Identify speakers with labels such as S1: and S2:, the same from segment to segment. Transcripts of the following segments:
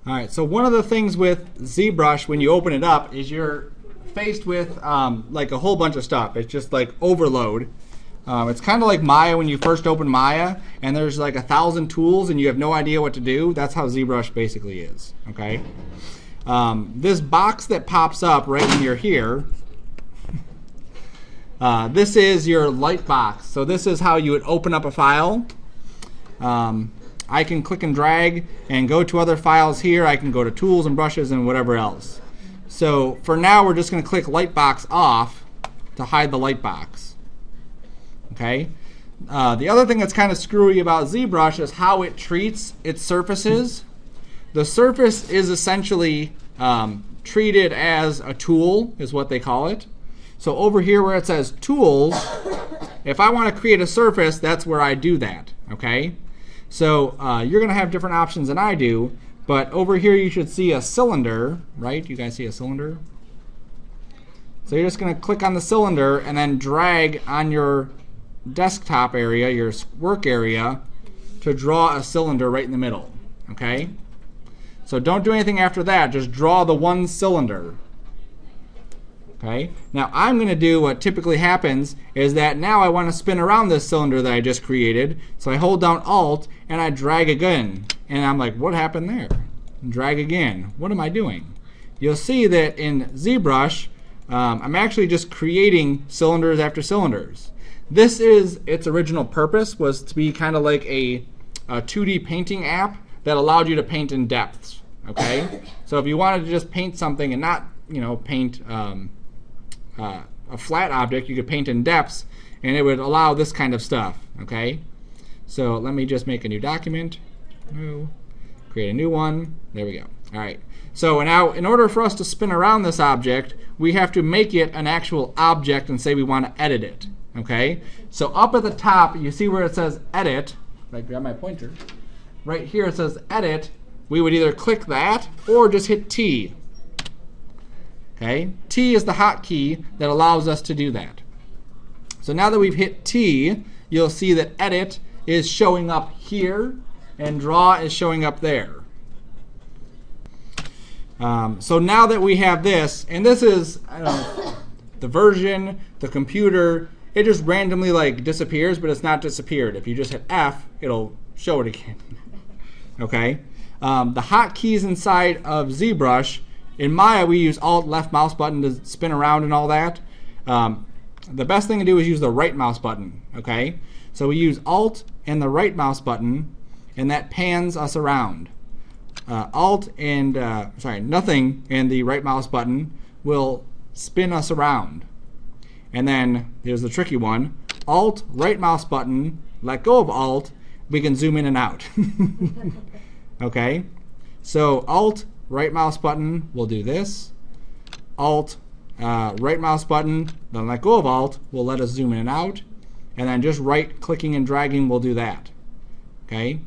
S1: All right, so one of the things with ZBrush when you open it up is you're faced with like a whole bunch of stuff. It's just like overload. It's kind of like Maya when you first open Maya and there's like 1,000 tools and you have no idea what to do. That's how ZBrush basically is. Okay. This box that pops up right when you're here, this is your light box. So this is how you would open up a file. I can click and drag and go to other files here. I can go to tools and brushes and whatever else. So for now, we're just going to click Lightbox off to hide the lightbox. Okay. The other thing that's kind of screwy about ZBrush is how it treats its surfaces. The surface is essentially treated as a tool, is what they call it. So over here where it says Tools, if I want to create a surface, that's where I do that. Okay. So you're going to have different options than I do, but over here you should see a cylinder, right? You guys see a cylinder? So you're just going to click on the cylinder and then drag on your desktop area, your work area, to draw a cylinder right in the middle. Okay? So don't do anything after that. Just draw the one cylinder. Okay? Now I'm going to do what typically happens is that now I want to spin around this cylinder that I just created. So I hold down Alt and I drag again. And I'm like, what happened there? Drag again. What am I doing? You'll see that in ZBrush, I'm actually just creating cylinders after cylinders. This is its original purpose, was to be kind of like a 2D painting app that allowed you to paint in depths. Okay? So if you wanted to just paint something and not, paint a flat object, you could paint in depths, and it would allow this kind of stuff. Okay? So let me just make a new document. New. Create a new one. There we go. All right. So now, in order for us to spin around this object, we have to make it an actual object and say we want to edit it. Okay? So up at the top, you see where it says Edit. If I grab my pointer. Right here it says Edit. We would either click that or just hit T. Okay? T is the hotkey that allows us to do that. So now that we've hit T, you'll see that Edit is showing up here and Draw is showing up there. So now that we have this, and this is the version, the computer, it just randomly like disappears, but it's not disappeared. If you just hit F, it'll show it again. Okay? The hotkeys inside of ZBrush, in Maya we use Alt left mouse button to spin around and all that. The best thing to do is use the right mouse button. Okay? So we use Alt and the right mouse button, and that pans us around. Alt and nothing and the right mouse button will spin us around. And then here's the tricky one. Alt, right mouse button, let go of Alt, we can zoom in and out. Okay? So Alt, right mouse button will do this. Alt, right mouse button, then let go of Alt will let us zoom in and out. And then just right clicking and dragging will do that. Okay?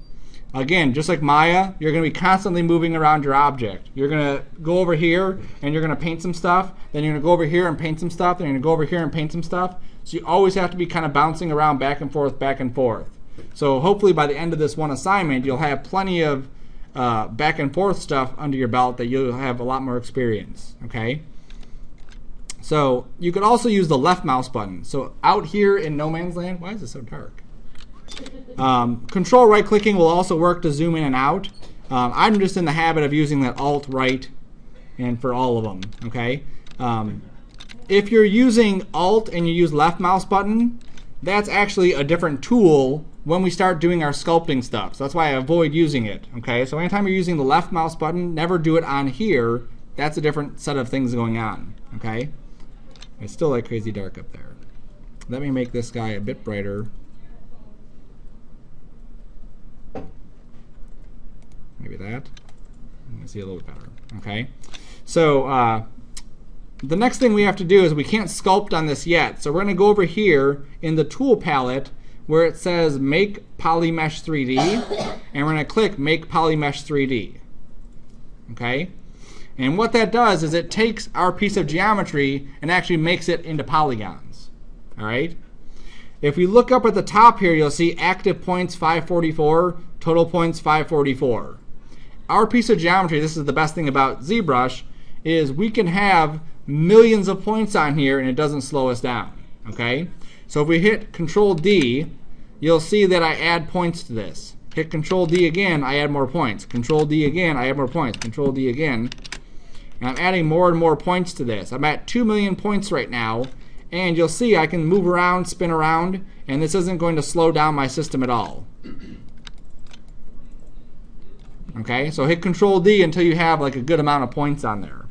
S1: Again, just like Maya, you're going to be constantly moving around your object. You're going to go over here and you're going to paint some stuff. Then you're going to go over here and paint some stuff. Then you're going to go over here and paint some stuff. So you always have to be kind of bouncing around back and forth, back and forth. So hopefully by the end of this one assignment, you'll have plenty of back and forth stuff under your belt that you'll have a lot more experience. Okay? So you could also use the left mouse button. So out here in no man's land, why is it so dark? Control right clicking will also work to zoom in and out. I'm just in the habit of using that Alt right and for all of them. Okay. If you're using Alt and you use left mouse button, that's actually a different tool when we start doing our sculpting stuff. So that's why I avoid using it. Okay. So anytime you're using the left mouse button, never do it on here. That's a different set of things going on. Okay. It's still like crazy dark up there. Let me make this guy a bit brighter. Maybe that. Let me see a little bit better. Okay. So the next thing we have to do is we can't sculpt on this yet. So we're going to go over here in the tool palette where it says Make Polymesh 3D, and we're going to click Make Polymesh 3D. Okay. And what that does is it takes our piece of geometry and actually makes it into polygons. All right. If we look up at the top here, you'll see active points 544, total points 544. our piece of geometry, this is the best thing about ZBrush, is we can have millions of points on here and it doesn't slow us down. Okay? So if we hit Control D, you'll see that I add points to this. Hit Control D again, I add more points. Control D again, I add more points. Control D again. And I'm adding more and more points to this. I'm at 2 million points right now, and you'll see I can move around, spin around, and this isn't going to slow down my system at all. Okay, so hit Control D until you have like a good amount of points on there.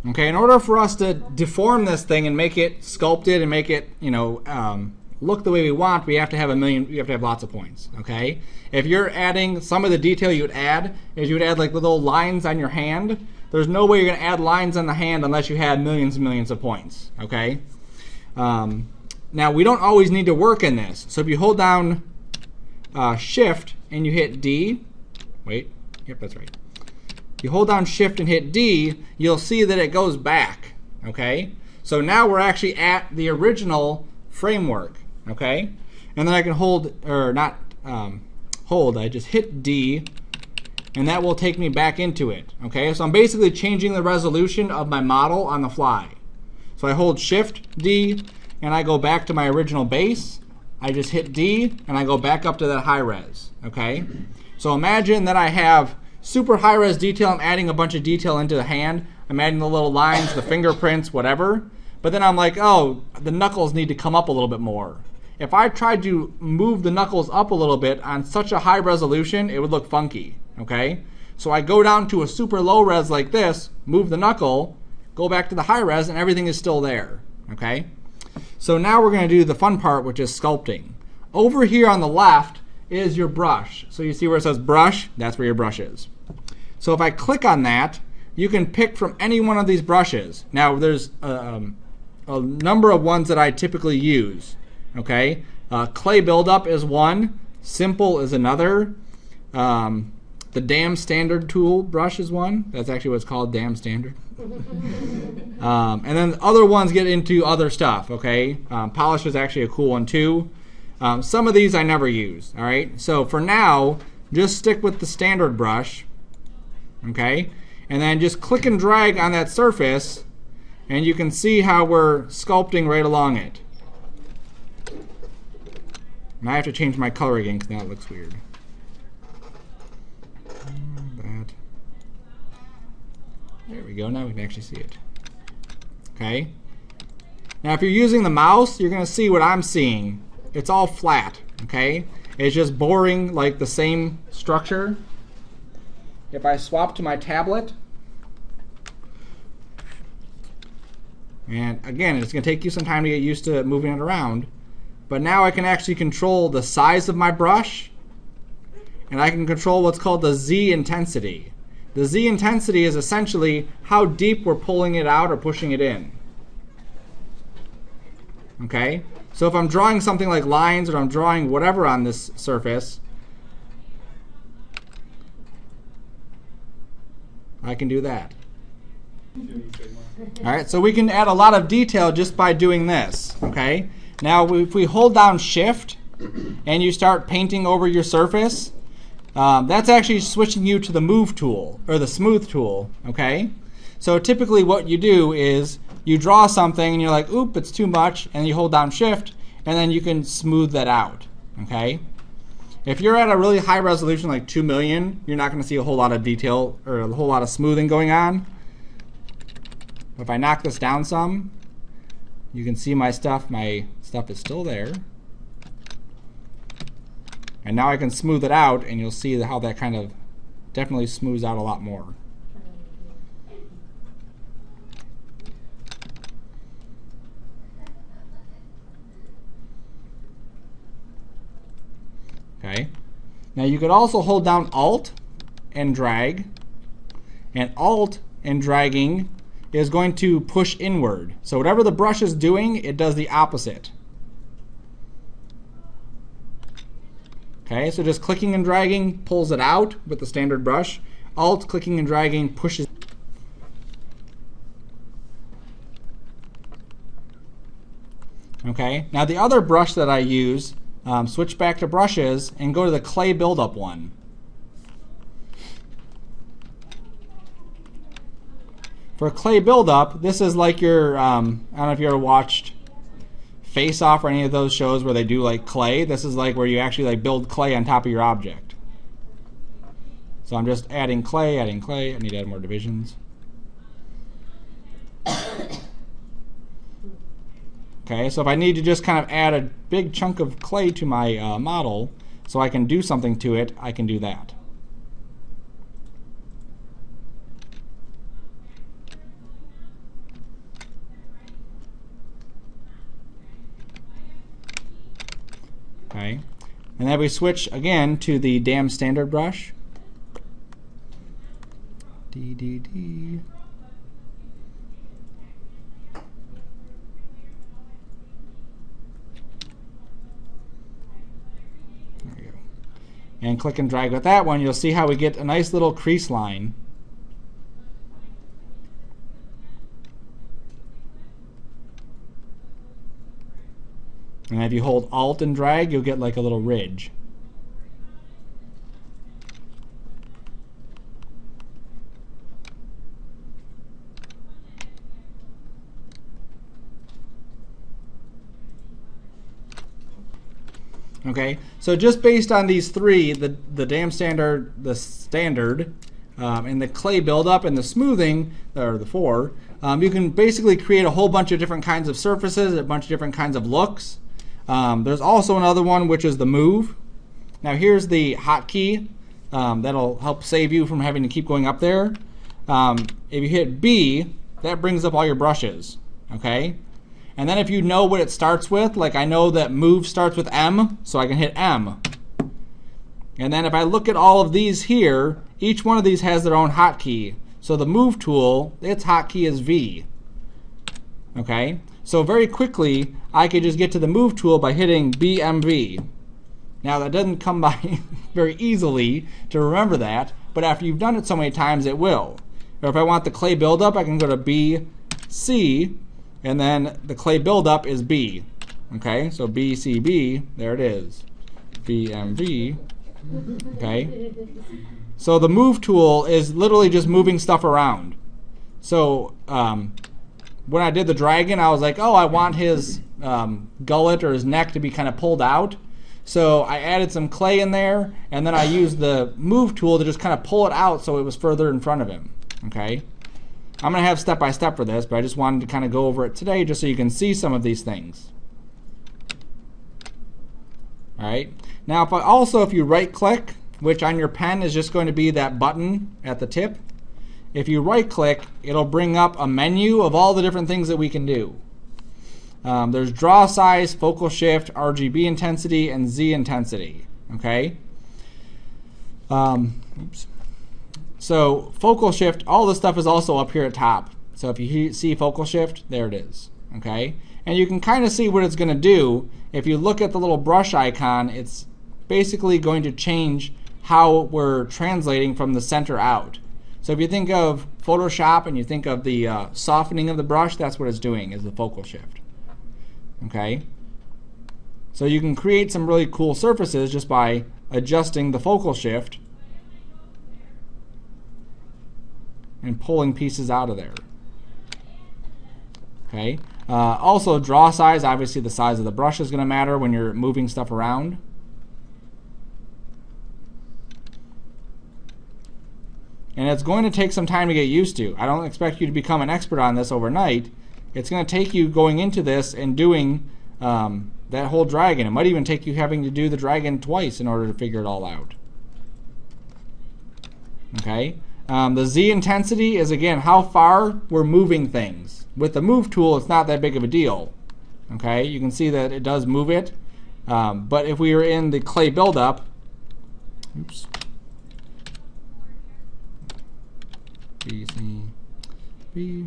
S1: Okay, in order for us to deform this thing and make it sculpted and make it, look the way we want, we have to have lots of points. Okay, if you're adding, some of the detail you would add is you would add like little lines on your hand. There's no way you're going to add lines on the hand unless you had millions and millions of points. Okay, now we don't always need to work in this. So if you hold down Shift and you hit D, yep, that's right. You hold down Shift and hit D, you'll see that it goes back. Okay, so now we're actually at the original framework. Okay, and then I can I just hit D, and that will take me back into it. Okay, so I'm basically changing the resolution of my model on the fly. So I hold Shift D, and I go back to my original base. I just hit D, and I go back up to that high res. Okay, so imagine that I have super high res detail. I'm adding a bunch of detail into the hand. I'm adding the little lines, the fingerprints, whatever. But then I'm like, oh, the knuckles need to come up a little bit more. If I tried to move the knuckles up a little bit on such a high resolution, it would look funky. Okay, so I go down to a super low res like this, move the knuckle, go back to the high res, and everything is still there. Okay, so now we're going to do the fun part, which is sculpting. Over here on the left is your brush. So you see where it says brush? That's where your brush is. So if I click on that, you can pick from any one of these brushes. Now there's a number of ones that I typically use. Okay, clay buildup is one, simple is another, the Damn Standard tool brush is one. That's actually what it's called, Damn Standard. And then other ones get into other stuff. Okay, polish is actually a cool one too. Some of these I never use. All right, so for now, just stick with the standard brush. Okay, and then just click and drag on that surface, and you can see how we're sculpting right along it. And I have to change my color again because now it looks weird. There we go. Now we can actually see it. Okay. Now if you're using the mouse, you're going to see what I'm seeing. It's all flat. Okay. It's just boring, like the same structure. If I swap to my tablet, and again, it's going to take you some time to get used to moving it around. But now I can actually control the size of my brush, and I can control what's called the Z intensity. The Z intensity is essentially how deep we're pulling it out or pushing it in. Okay? So if I'm drawing something like lines or I'm drawing whatever on this surface, I can do that. All right, so we can add a lot of detail just by doing this. Okay? Now, if we hold down Shift and you start painting over your surface, that's actually switching you to the Move tool or the Smooth tool. Okay? So typically what you do is you draw something and you're like, oop, it's too much, and you hold down Shift, and then you can smooth that out. Okay? If you're at a really high resolution like 2 million, you're not going to see a whole lot of detail or a whole lot of smoothing going on. If I knock this down some, you can see my stuff is still there. And now I can smooth it out, and you'll see how that kind of definitely smooths out a lot more. Okay. Now you could also hold down Alt and drag, and Alt and dragging is going to push inward. So whatever the brush is doing, it does the opposite. Okay, so just clicking and dragging pulls it out with the standard brush. Alt, clicking and dragging pushes. Okay, now the other brush that I use switch back to brushes and go to the clay buildup one. For clay buildup, this is like your, I don't know if you ever watched Face Off or any of those shows where they do like clay. This is like where you actually like build clay on top of your object. So I'm just adding clay. I need to add more divisions. Okay, so if I need to just kind of add a big chunk of clay to my model so I can do something to it, I can do that. Okay, and then we switch again to the damn standard brush. D. There you go. And click and drag with that one, you'll see how we get a nice little crease line. And if you hold Alt and drag, you'll get like a little ridge. Okay, so just based on these three, the damn standard, the standard, and the clay buildup and the smoothing, or the four, you can basically create a whole bunch of different kinds of surfaces, a bunch of different kinds of looks. There's also another one which is the move. Now here's the hotkey that'll help save you from having to keep going up there. If you hit B, that brings up all your brushes. Okay, and then if you know what it starts with, like I know that move starts with M, so I can hit M. And then if I look at all of these here, each one of these has their own hotkey. So the move tool, its hotkey is V. Okay, so very quickly I could just get to the move tool by hitting BMV. Now that doesn't come by very easily to remember that, but after you've done it so many times it will. Or if I want the clay buildup, I can go to BC, and then the clay buildup is B. Okay, so BCB, there it is. BMV. Okay, so the move tool is literally just moving stuff around. So when I did the dragon, I was like, oh, I want his gullet or his neck to be kind of pulled out. So I added some clay in there, and then I used the move tool to just kind of pull it out so it was further in front of him. Okay, I'm going to have step by step for this, but I just wanted to kind of go over it today just so you can see some of these things. All right. Now, if you right click, which on your pen is just going to be that button at the tip, if you right click, it'll bring up a menu of all the different things that we can do. There's draw size, focal shift, RGB intensity, and Z intensity. Okay. Oops. So focal shift, all this stuff is also up here at top. So if you see focal shift, there it is. Okay. And you can kind of see what it's going to do. If you look at the little brush icon, it's basically going to change how we're translating from the center out. So if you think of Photoshop and you think of the softening of the brush, that's what it's doing, is the focal shift. Okay? So you can create some really cool surfaces just by adjusting the focal shift and pulling pieces out of there. Okay? Also, draw size, obviously the size of the brush is going to matter when you're moving stuff around. And it's going to take some time to get used to. I don't expect you to become an expert on this overnight. It's going to take you going into this and doing that whole dragon. It might even take you having to do the dragon twice in order to figure it all out. Okay. The Z intensity is, again, how far we're moving things. With the move tool, it's not that big of a deal. Okay, you can see that it does move it. But if we were in the clay buildup, oops, B, C, B.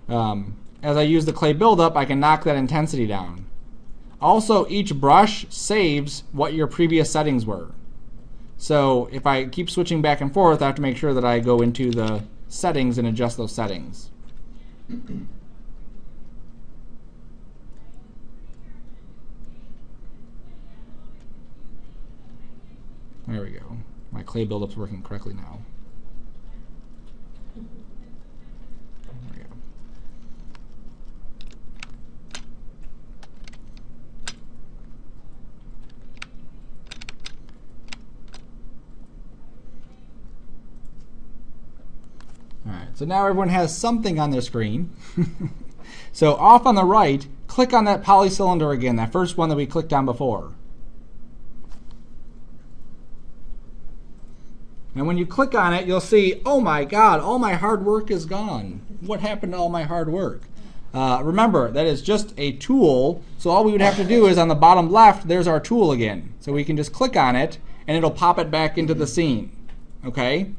S1: As I use the clay buildup, I can knock that intensity down. Also, each brush saves what your previous settings were. So if I keep switching back and forth, I have to make sure that I go into the settings and adjust those settings. we go. My clay buildup's working correctly now. There we go. All right, so now everyone has something on their screen. So off on the right, click on that polycylinder again, that first one that we clicked on before. And when you click on it, you'll see, oh my God, all my hard work is gone. What happened to all my hard work? Remember, that is just a tool, so all we would have to do is on the bottom left, there's our tool again. So we can just click on it, and it'll pop it back into the scene. Okay?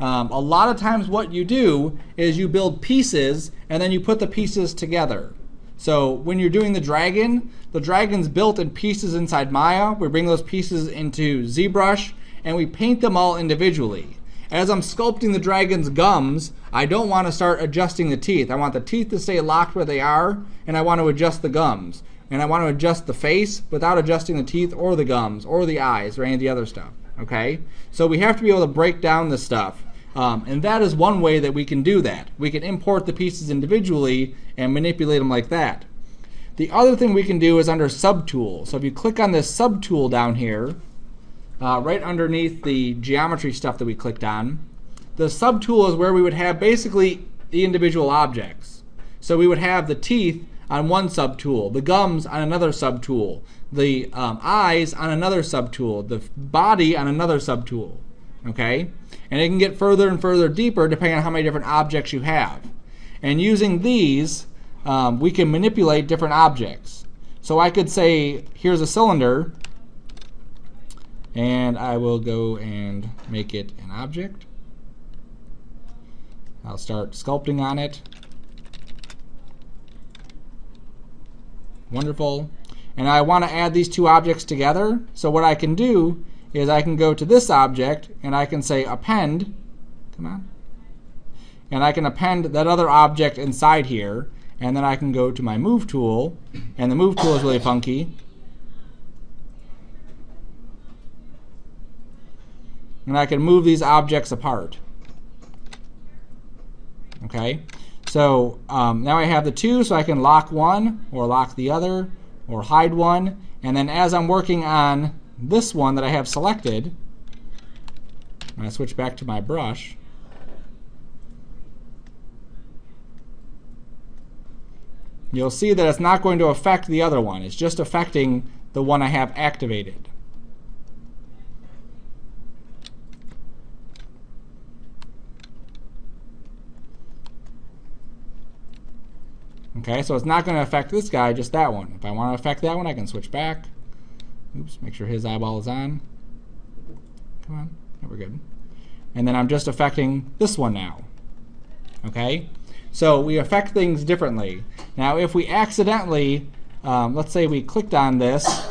S1: A lot of times what you do is you build pieces, and then you put the pieces together. So when you're doing the dragon's built in pieces inside Maya. We bring those pieces into ZBrush, and we paint them all individually. As I'm sculpting the dragon's gums, I don't want to start adjusting the teeth. I want the teeth to stay locked where they are, and I want to adjust the gums. And I want to adjust the face without adjusting the teeth or the gums or the eyes or any of the other stuff. Okay? So we have to be able to break down this stuff. And that is one way that we can do that. We can import the pieces individually and manipulate them like that. The other thing we can do is under Subtool. So if you click on this Subtool down here, right underneath the geometry stuff that we clicked on, the Subtool is where we would have basically the individual objects. So we would have the teeth on one subtool, the gums on another subtool, the eyes on another subtool, the body on another subtool. Okay? And it can get further and further deeper depending on how many different objects you have. And using these, we can manipulate different objects. So I could say, here's a cylinder, and I will go and make it an object. I'll start sculpting on it. Wonderful. And I want to add these two objects together. So what I can do is I can go to this object and I can say append. Come on. And I can append that other object inside here. And then I can go to my move tool. And the move tool is really funky. And I can move these objects apart. Okay? So now I have the two, so I can lock one or lock the other or hide one. And then as I'm working on this one that I have selected, I'm going to switch back to my brush. You'll see that it's not going to affect the other one. It's just affecting the one I have activated. Okay, so it's not going to affect this guy, just that one. If I want to affect that one, I can switch back. Oops, make sure his eyeball is on. Come on, there we're good. And then I'm just affecting this one now. Okay, so we affect things differently. Now, if we accidentally, let's say we clicked on this.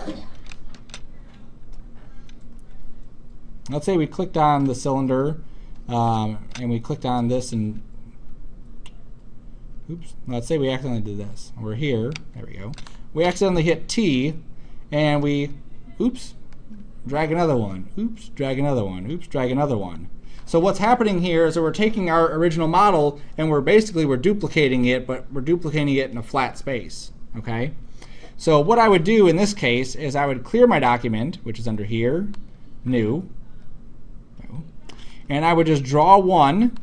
S1: Let's say we clicked on the cylinder, and we clicked on this and oops, let's say we accidentally did this. We're here, there we go. We accidentally hit T, and we, oops, drag another one. Oops, drag another one. Oops, drag another one. So what's happening here is that we're taking our original model, and we're duplicating it, but we're duplicating it in a flat space. Okay? So what I would do in this case is I would clear my document, which is under here, New, and I would just draw one,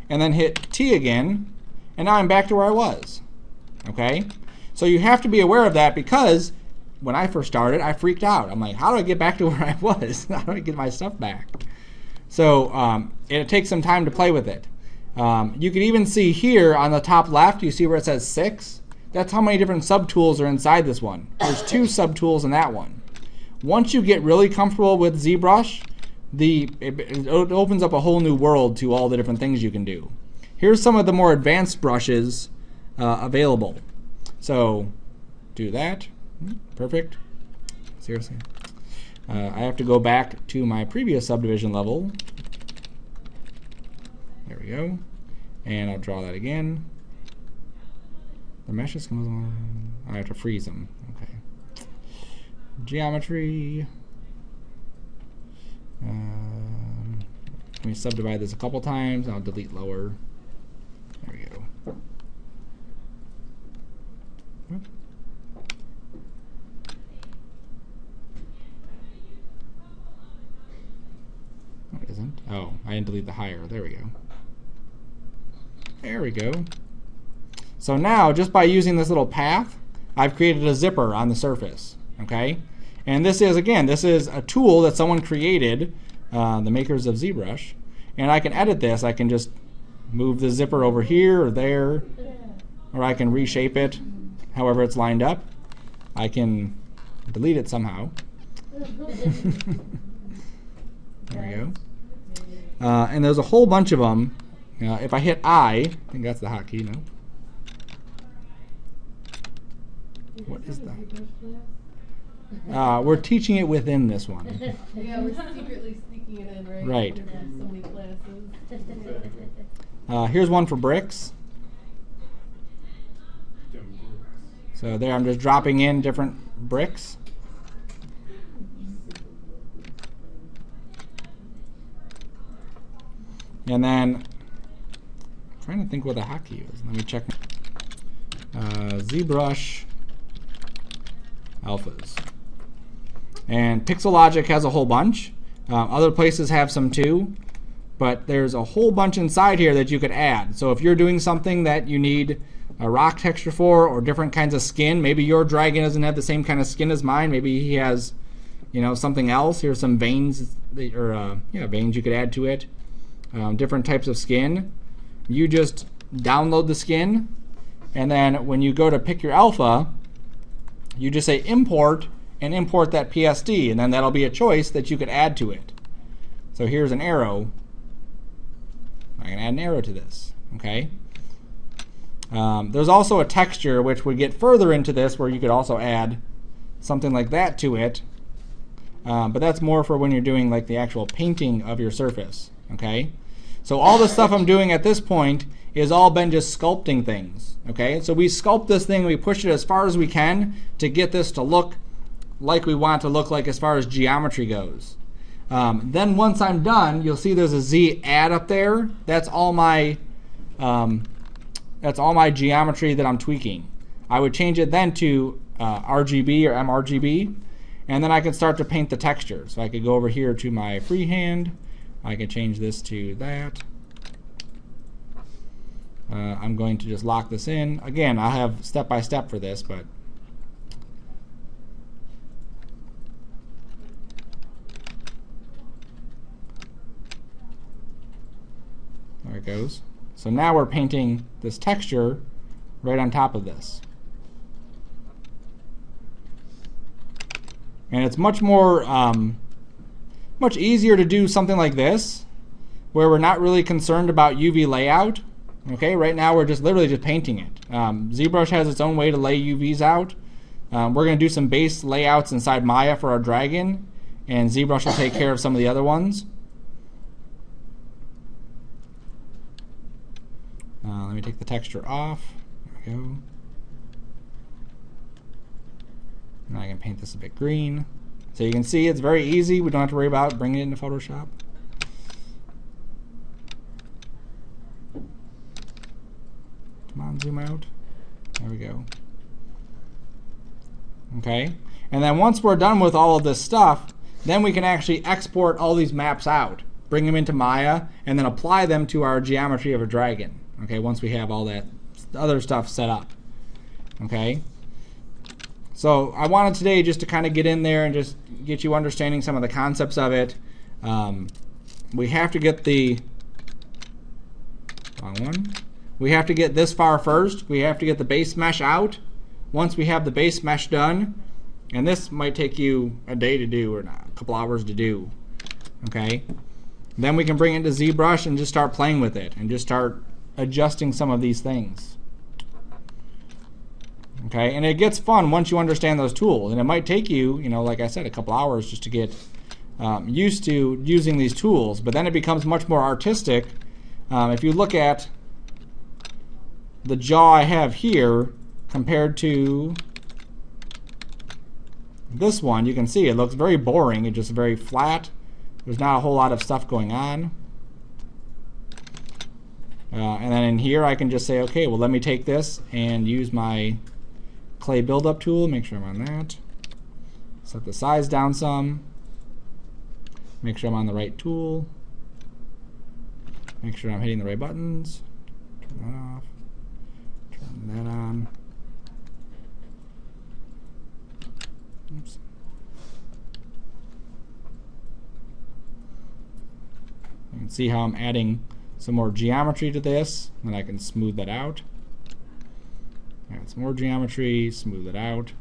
S1: and then hit T again, and now I'm back to where I was. Okay? So you have to be aware of that, because when I first started, I freaked out. I'm like, how do I get back to where I was? How do I get my stuff back? So it takes some time to play with it. You can even see here on the top left, you see where it says 6? That's how many different subtools are inside this one. There's 2 subtools in that one. Once you get really comfortable with ZBrush, it opens up a whole new world to all the different things you can do. Here's some of the more advanced brushes available. So do that. Perfect. Seriously. I have to go back to my previous subdivision level. There we go. And I'll draw that again. The meshes come along. I have to freeze them. Okay. Geometry. Let me subdivide this a couple times. I'll delete lower. There we go. No, it isn't. Oh, I didn't delete the higher. There we go. There we go. So now, just by using this little path, I've created a zipper on the surface. Okay? And this is, again, this is a tool that someone created, the makers of ZBrush. And I can edit this. I can just move the zipper over here or there, or I can reshape it however it's lined up. I can delete it somehow. There we go. And there's a whole bunch of them. If I hit I think that's the hotkey, no? What is that? We're teaching it within this one.
S2: Yeah, we're secretly sneaking it in, right?
S1: Right.
S2: So many classes.
S1: Here's one for bricks. So there I'm just dropping in different bricks. And then, I'm trying to think what the hotkey is. Let me check. ZBrush alphas. And Pixelogic has a whole bunch. Other places have some too. But there's a whole bunch inside here that you could add. So if you're doing something that you need a rock texture for, or different kinds of skin, maybe your dragon doesn't have the same kind of skin as mine. Maybe he has, something else. Here's some veins, veins you could add to it. Different types of skin. You just download the skin, and then when you go to pick your alpha, you just say import and import that PSD, and then that'll be a choice that you could add to it. So here's an arrow. I can add an arrow to this. Okay. There's also a texture which would get further into this, where you could also add something like that to it. But that's more for when you're doing like the actual painting of your surface. Okay. So all the stuff I'm doing at this point is all been just sculpting things. Okay. So we sculpt this thing, we push it as far as we can to get this to look like we want it to look like as far as geometry goes. Then once I'm done, you'll see there's a Z add up there. That's all my geometry that I'm tweaking. I would change it then to RGB or mRGB, and then I can start to paint the texture. So I could go over here to my freehand. I can change this to that. I'm going to just lock this in. Again, I'll have step-by-step for this, but there it goes. So now we're painting this texture right on top of this. And it's much more, much easier to do something like this, where we're not really concerned about UV layout. Okay, right now we're just literally just painting it. ZBrush has its own way to lay UVs out. We're going to do some base layouts inside Maya for our dragon, and ZBrush will take care of some of the other ones. Let me take the texture off. There we go. And I can paint this a bit green. So you can see it's very easy. We don't have to worry about bringing it into Photoshop. Come on, zoom out. There we go. Okay. And then once we're done with all of this stuff, then we can actually export all these maps out, bring them into Maya, and then apply them to our geometry of a dragon. Okay, once we have all that other stuff set up. Okay. So I wanted today just to kind of get in there and just get you understanding some of the concepts of it. We have to get the wrong one. We have to get this far first. We have to get the base mesh out. Once we have the base mesh done, and this might take you a day to do or a couple hours to do. Okay. Then we can bring it to ZBrush and just start playing with it and just start adjusting some of these things. Okay, and it gets fun once you understand those tools, and it might take you, like I said, a couple hours just to get used to using these tools, but then it becomes much more artistic. If you look at the jaw I have here compared to this one, you can see it looks very boring. It's just very flat. There's not a whole lot of stuff going on. And then in here I can just say, okay, well let me take this and use my clay buildup tool, make sure I'm on that. Set the size down some. Make sure I'm on the right tool. Make sure I'm hitting the right buttons. Turn that off. Turn that on. Oops. You can see how I'm adding some more geometry to this, and I can smooth that out. Add some more geometry, smooth it out.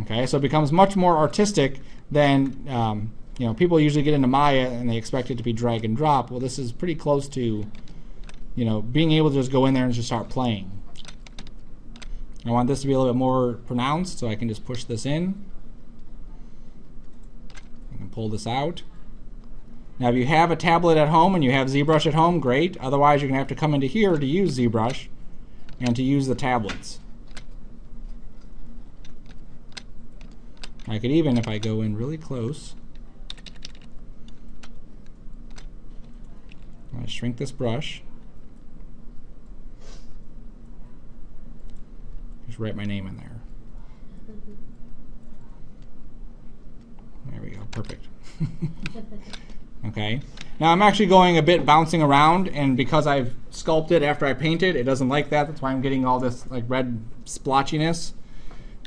S1: Okay, so it becomes much more artistic than you know, people usually get into Maya and they expect it to be drag and drop. Well, this is pretty close to, you know, being able to just go in there and just start playing. I want this to be a little bit more pronounced, so I can just push this in. I can pull this out. Now, if you have a tablet at home and you have ZBrush at home, great. Otherwise, you're going to have to come into here to use ZBrush and to use the tablets. I could even, if I go in really close, I shrink this brush. Just write my name in there. There we go, perfect. Okay. Now I'm actually going a bit bouncing around, and because I've sculpted after I painted, it doesn't like that. That's why I'm getting all this like red splotchiness.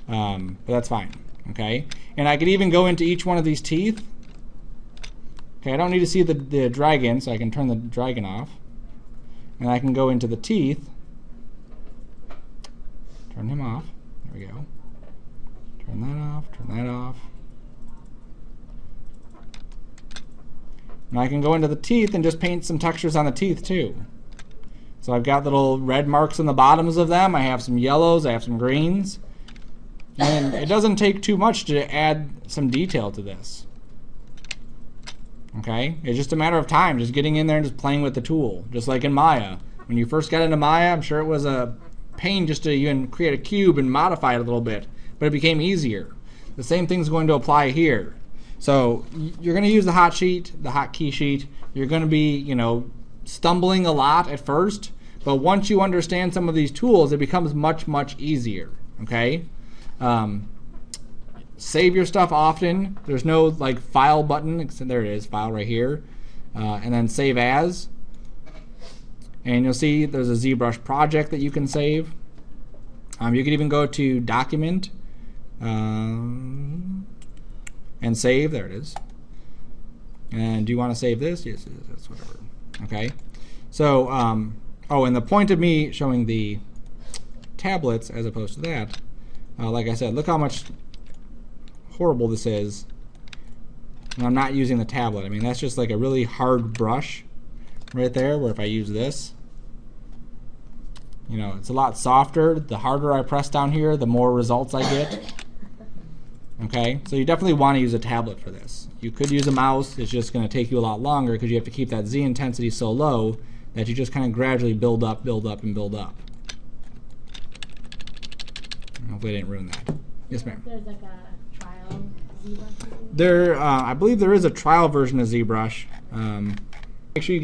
S1: But that's fine. Okay. And I could even go into each one of these teeth. Okay, I don't need to see the dragon, so I can turn the dragon off. And I can go into the teeth. Turn him off. There we go. Turn that off, turn that off. Now I can go into the teeth and just paint some textures on the teeth too. So I've got little red marks on the bottoms of them. I have some yellows, I have some greens. And it doesn't take too much to add some detail to this. Okay? It's just a matter of time, just getting in there and just playing with the tool. Just like in Maya. When you first got into Maya, I'm sure it was a pain just to even create a cube and modify it a little bit. But it became easier. The same thing's going to apply here. So you're going to use the hotkey sheet. You're going to be, you know, stumbling a lot at first. But once you understand some of these tools, it becomes much, much easier. Okay? Save your stuff often. There's no like file button. There it is, file right here. And then save as. And you'll see there's a ZBrush project that you can save. You can even go to document and save. There it is. And do you want to save this? Yes, that's whatever. Okay. So, oh, and the point of me showing the tablets as opposed to that, like I said, look how much horrible this is. And I'm not using the tablet. I mean, that's just like a really hard brush right there, where if I use this, you know, it's a lot softer. The harder I press down here, the more results I get. Okay, so you definitely want to use a tablet for this. You could use a mouse. It's just going to take you a lot longer because you have to keep that Z intensity so low that you just kind of gradually build up, build up, and build up. Hopefully I didn't ruin that. Yes, ma'am.
S2: There's like a trial ZBrush.
S1: There, I believe there is a trial version of ZBrush. Make sure you get